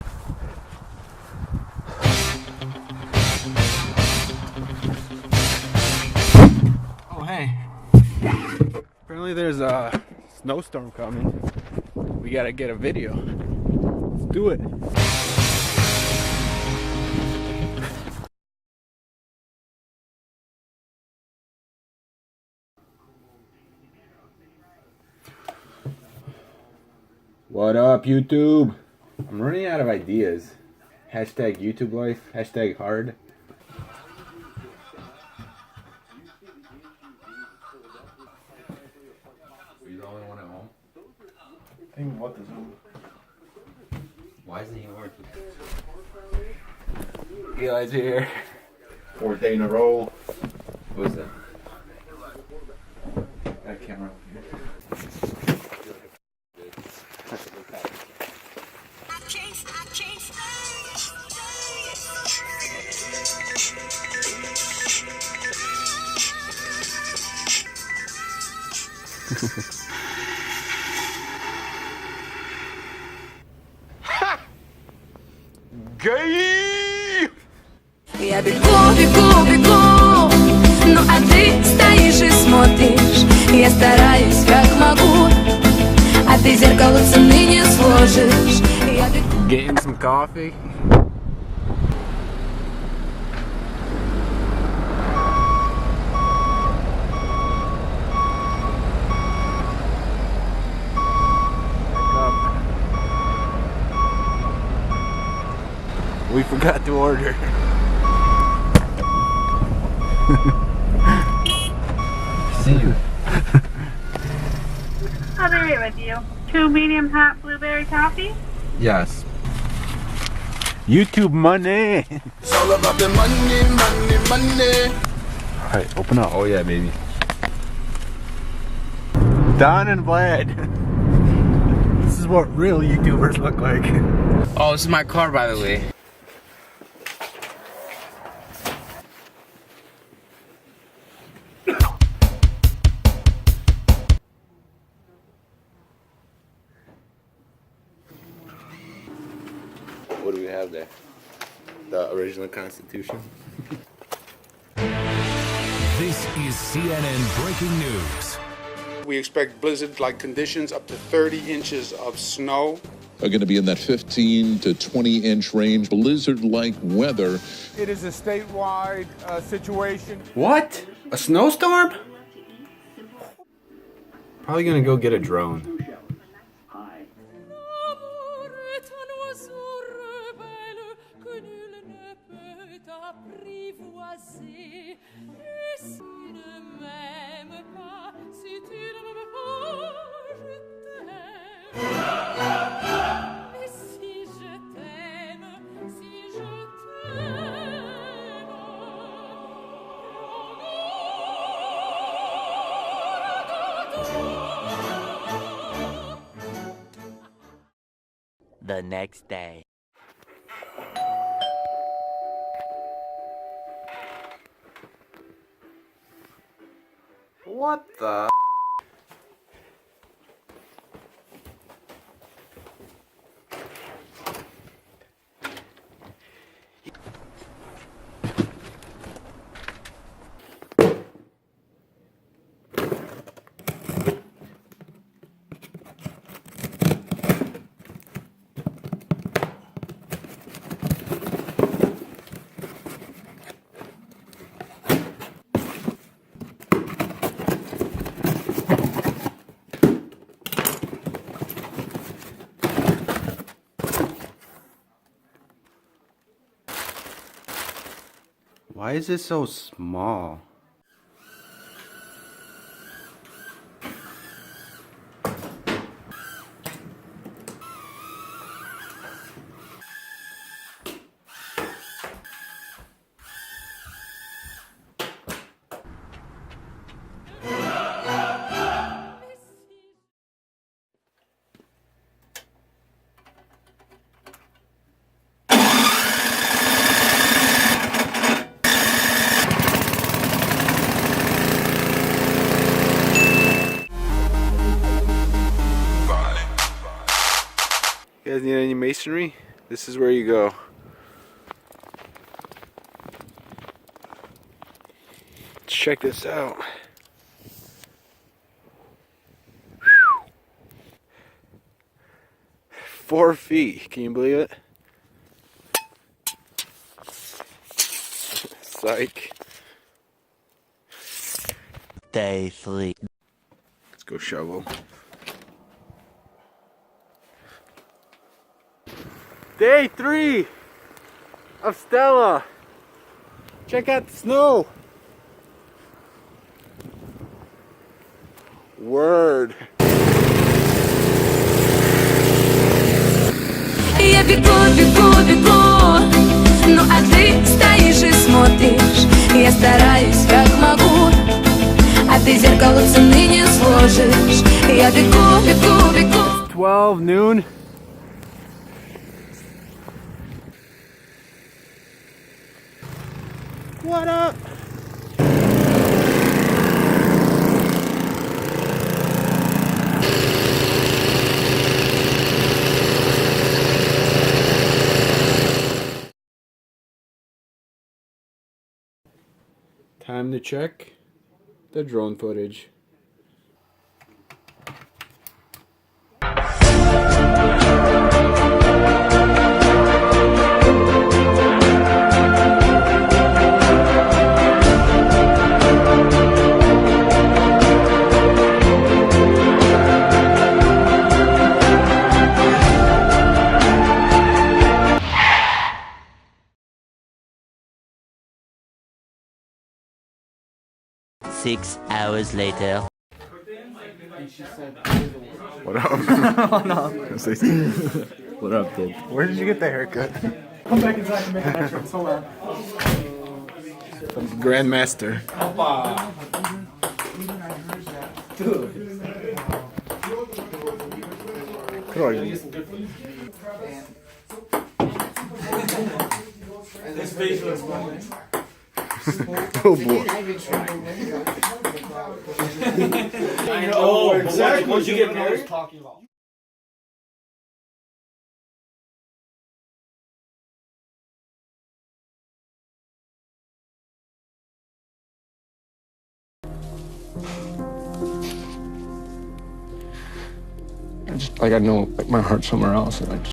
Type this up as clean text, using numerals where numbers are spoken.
Oh hey. Apparently there's a snowstorm coming. We gotta get a video. Let's do it. What up, YouTube? I'm running out of ideas. Hashtag YouTube life, hashtag hard. Are you the only one at home? I think what is home? Why isn't he working? Eli's here. 4th day in a row. What is that? That camera. Гей! Я бегу, бегу, бегу, ну а ты стоишь и смотришь. Я стараюсь как могу, а ты зеркало цены не сложишь. Я бегу. Getting some coffee. We forgot to order. See you. I'll be right with you. 2 medium hot blueberry coffee. Yes. YouTube money. It's all about the money, money, money. Alright, open up. Oh yeah, baby. Don and Vlad. This is what real YouTubers look like. Oh, this is my car, by the way. What do we have there? The original Constitution? This is CNN breaking news. We expect blizzard-like conditions, up to 30 inches of snow. Are going to be in that 15 to 20 inch range, blizzard-like weather. It is a statewide situation. What? A snowstorm? Probably gonna go get a drone. The next day. What the? Why is it so small? You guys need any masonry? This is where you go. Let's check this out. 4 feet. Can you believe it? Psych. Day 3. Let's go shovel. Day 3 of Stella. Check out the snow. Word. Я бегу, бегу, бегу, ну а ты стоишь и смотришь. Я стараюсь как могу, а ты зеркало цены не сложишь. Я бегу, бегу, бегу. 12 noon. What up? Time to check the drone footage. Six hours later. What up? What up, dude? Where did you get the haircut? Come back inside and make an entrance. Hold on. Grandmaster. Oh boy. Oh, exactly. Once you get married, talking about. I just, like, I know, like, my heart's somewhere else, and I just